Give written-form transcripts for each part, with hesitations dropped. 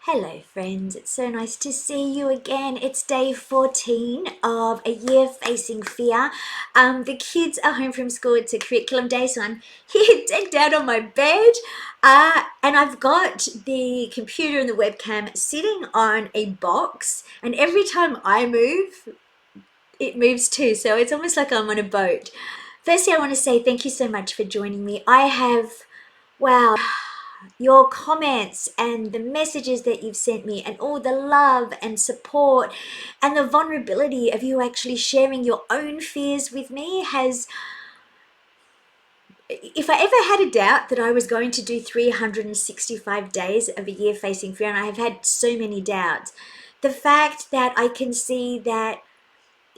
Hello friends, it's so nice to see you again. It's day 14 of a year facing fear. The kids are home from school, it's a curriculum day, so I'm here decked out on my bed and I've got the computer and the webcam sitting on a box, and every time I move, it moves too, so it's almost like I'm on a boat. Firstly, I want to say thank you so much for joining me. Wow, your comments and the messages that you've sent me and all the love and support and the vulnerability of you actually sharing your own fears with me has, if I ever had a doubt that I was going to do 365 days of a year facing fear, and I have had so many doubts, the fact that I can see that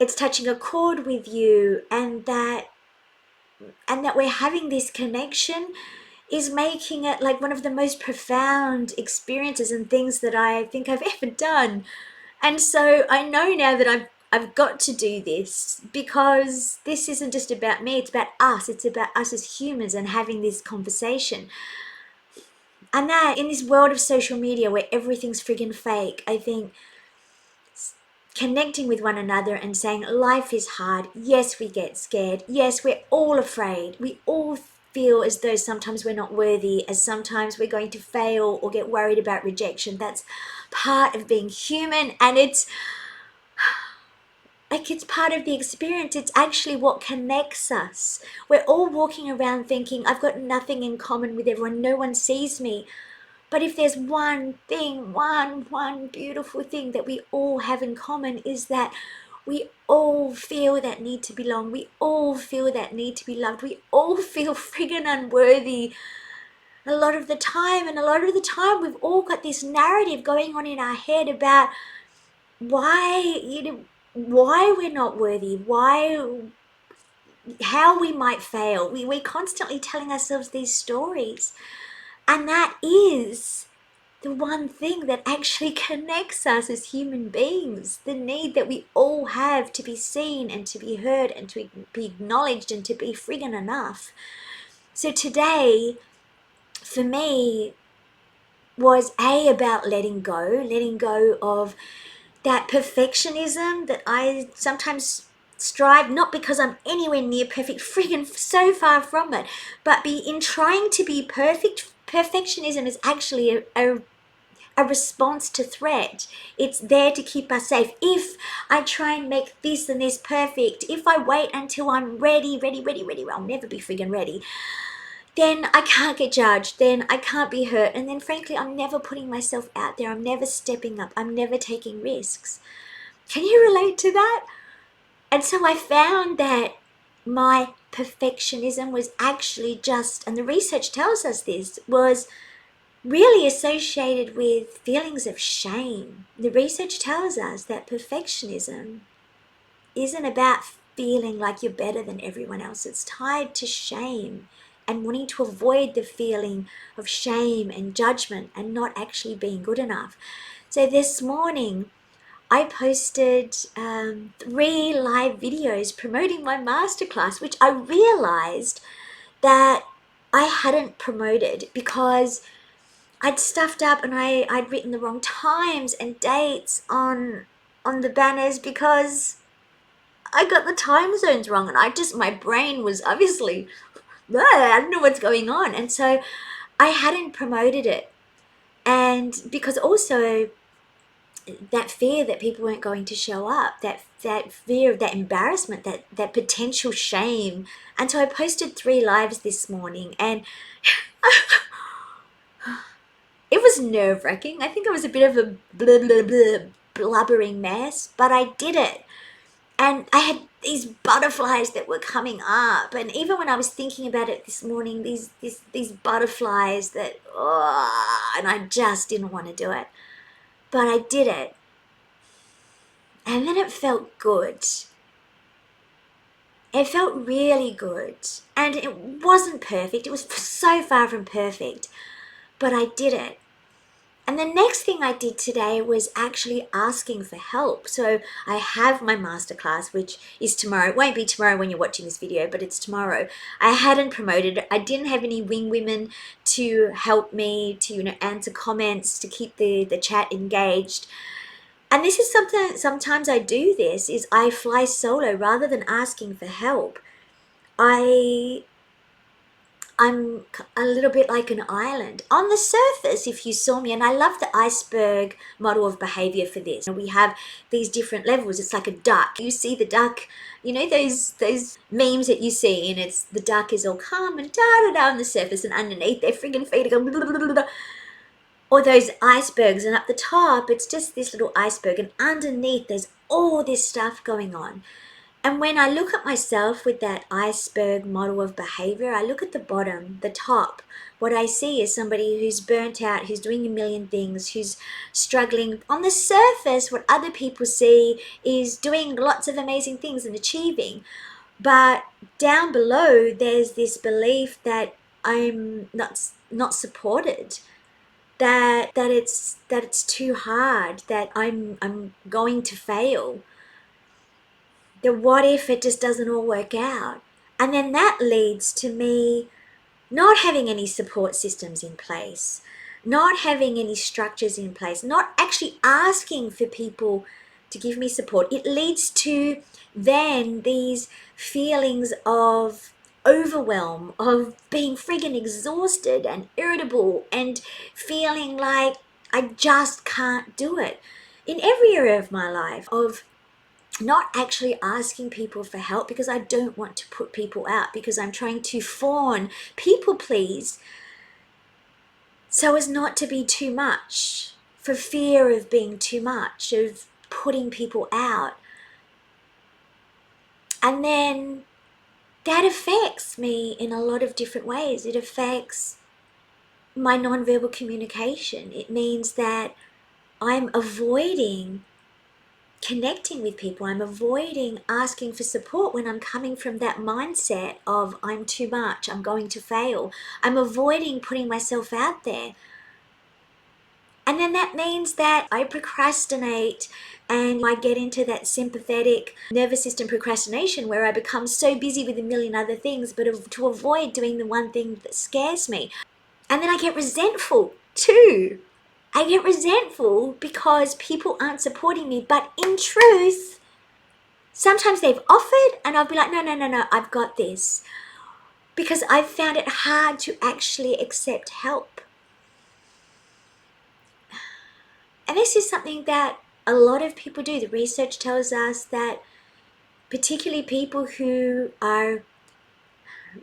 it's touching a chord with you and that we're having this connection is making it like one of the most profound experiences and things that I think I've ever done. And so I know now that I've got to do this, because this isn't just about me, it's about us. It's about us as humans and having this conversation. And that in this world of social media where everything's friggin' fake, I think connecting with one another and saying life is hard. Yes, we get scared. Yes, we're all afraid. We all feel as though sometimes we're not worthy, as sometimes we're going to fail or get worried about rejection. That's part of being human, and it's part of the experience. It's actually what connects us. We're all walking around thinking, I've got nothing in common with everyone. No one sees me. But if there's one thing, one beautiful thing that we all have in common, is that we all feel that need to belong. We all feel that need to be loved. We all feel friggin' unworthy a lot of the time. And a lot of the time we've all got this narrative going on in our head about why we're not worthy, how we might fail. We're constantly telling ourselves these stories. And that is the one thing that actually connects us as human beings, the need that we all have to be seen and to be heard and to be acknowledged and to be friggin' enough. So today, for me, was about letting go of that perfectionism that I sometimes strive, not because I'm anywhere near perfect, friggin' so far from it, but in trying to be perfect. Perfectionism is actually a response to threat. It's there to keep us safe. If I try and make this and this perfect, if I wait until I'm ready, I'll never be friggin' ready, then I can't get judged, then I can't be hurt, and then frankly, I'm never putting myself out there, I'm never stepping up, I'm never taking risks. Can you relate to that? And so I found that my perfectionism was actually just, and the research tells us this, was really associated with feelings of shame. The research tells us that perfectionism isn't about feeling like you're better than everyone else. It's tied to shame and wanting to avoid the feeling of shame and judgment and not actually being good enough. So this morning, I posted 3 live videos promoting my masterclass, which I realized that I hadn't promoted because I'd stuffed up and I'd written the wrong times and dates on the banners because I got the time zones wrong, and my brain was obviously, I don't know what's going on. And so I hadn't promoted it. And because also that fear that people weren't going to show up, that fear of that embarrassment, that potential shame. And so I posted 3 lives this morning, and it was nerve-wracking. I think I was a bit of a blubbering mess, but I did it. And I had these butterflies that were coming up, and even when I was thinking about it this morning, these butterflies that, and I just didn't want to do it, but I did it, and then it felt good. It felt really good, and it wasn't perfect. It was so far from perfect, but I did it. And the next thing I did today was actually asking for help. So I have my masterclass, which is tomorrow. It won't be tomorrow when you're watching this video, but it's tomorrow. I hadn't promoted it. I didn't have any wing women to help me to, answer comments, to keep the chat engaged. And this is something, sometimes I do this, is I fly solo rather than asking for help. I'm a little bit like an island. On the surface, if you saw me, and I love the iceberg model of behavior for this. We have these different levels. It's like a duck. You see the duck, those memes that you see, and it's the duck is all calm and da-da-da on the surface, and underneath their friggin' feet are going blah, blah, blah, blah. Or those icebergs, and up the top, it's just this little iceberg, and underneath there's all this stuff going on. And when I look at myself with that iceberg model of behavior, I look at the bottom, the top. What I see is somebody who's burnt out, who's doing a million things, who's struggling. On the surface, what other people see is doing lots of amazing things and achieving. But down below, there's this belief that I'm not supported, that it's too hard, that I'm going to fail. The what if it just doesn't all work out? And then that leads to me not having any support systems in place, not having any structures in place, not actually asking for people to give me support. It leads to then these feelings of overwhelm, of being friggin' exhausted and irritable and feeling like I just can't do it. In every area of my life, of not actually asking people for help because I don't want to put people out, because I'm trying to fawn, people please, so as not to be too much, for fear of being too much, of putting people out. And then that affects me in a lot of different ways. It affects my nonverbal communication. It means that I'm avoiding connecting with people. I'm avoiding asking for support when I'm coming from that mindset of I'm too much, I'm going to fail. I'm avoiding putting myself out there. And then that means that I procrastinate and I get into that sympathetic nervous system procrastination where I become so busy with a million other things, but to avoid doing the one thing that scares me. And then I get resentful too. I get resentful because people aren't supporting me, but in truth, sometimes they've offered and I'll be like, no, I've got this. Because I've found it hard to actually accept help. And this is something that a lot of people do. The research tells us that particularly people who are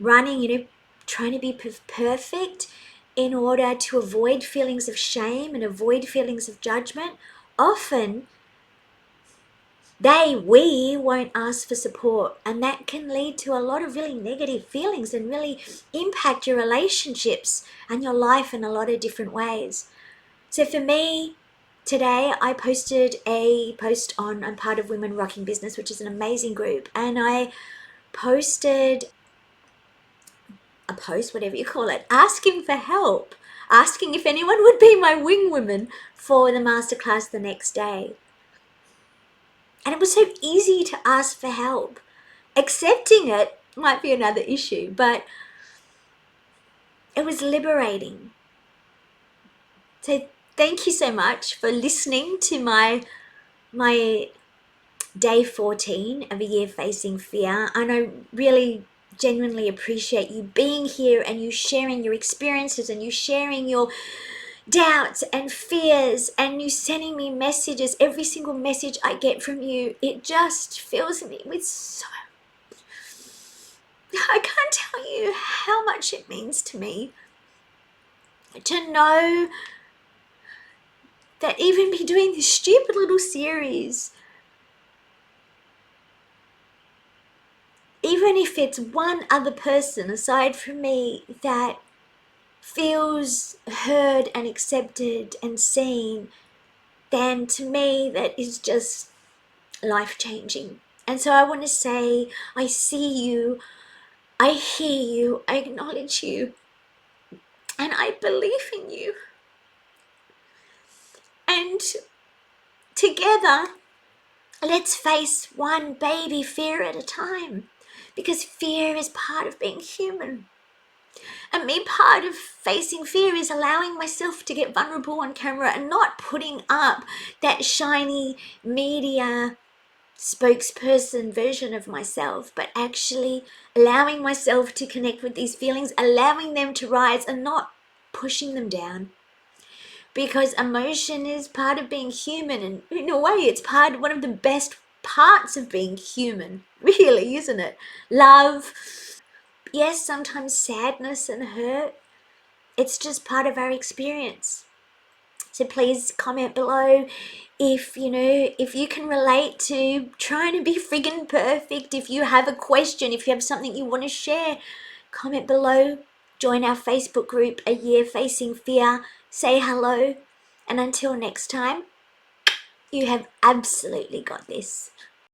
running, trying to be perfect in order to avoid feelings of shame and avoid feelings of judgment, often we won't ask for support, and that can lead to a lot of really negative feelings and really impact your relationships and your life in a lot of different ways. So for me, today I posted a post on I'm part of Women Rocking Business, which is an amazing group, and I posted a post, whatever you call it, asking for help, asking if anyone would be my wing woman for the masterclass the next day. And it was so easy to ask for help. Accepting it might be another issue, but it was liberating. So thank you so much for listening to my day 14 of a year facing fear. And I really genuinely appreciate you being here and you sharing your experiences and you sharing your doubts and fears and you sending me messages. Every single message I get from you, it just fills me with so, I can't tell you how much it means to me to know that even me doing this stupid little series, even if it's one other person aside from me that feels heard and accepted and seen, then to me that is just life-changing. And so I want to say, I see you, I hear you, I acknowledge you, and I believe in you. And together, let's face one baby fear at a time, because fear is part of being human. And me, part of facing fear is allowing myself to get vulnerable on camera and not putting up that shiny media spokesperson version of myself, but actually allowing myself to connect with these feelings, allowing them to rise and not pushing them down. Because emotion is part of being human, and in a way it's one of the best parts of being human, really, isn't it? Love, yes, sometimes sadness and hurt, it's just part of our experience. So please comment below if you can relate to trying to be friggin' perfect. If you have a question, if you have something you want to share, comment below. Join our Facebook group, A Year Facing Fear. Say hello. And until next time, you have absolutely got this.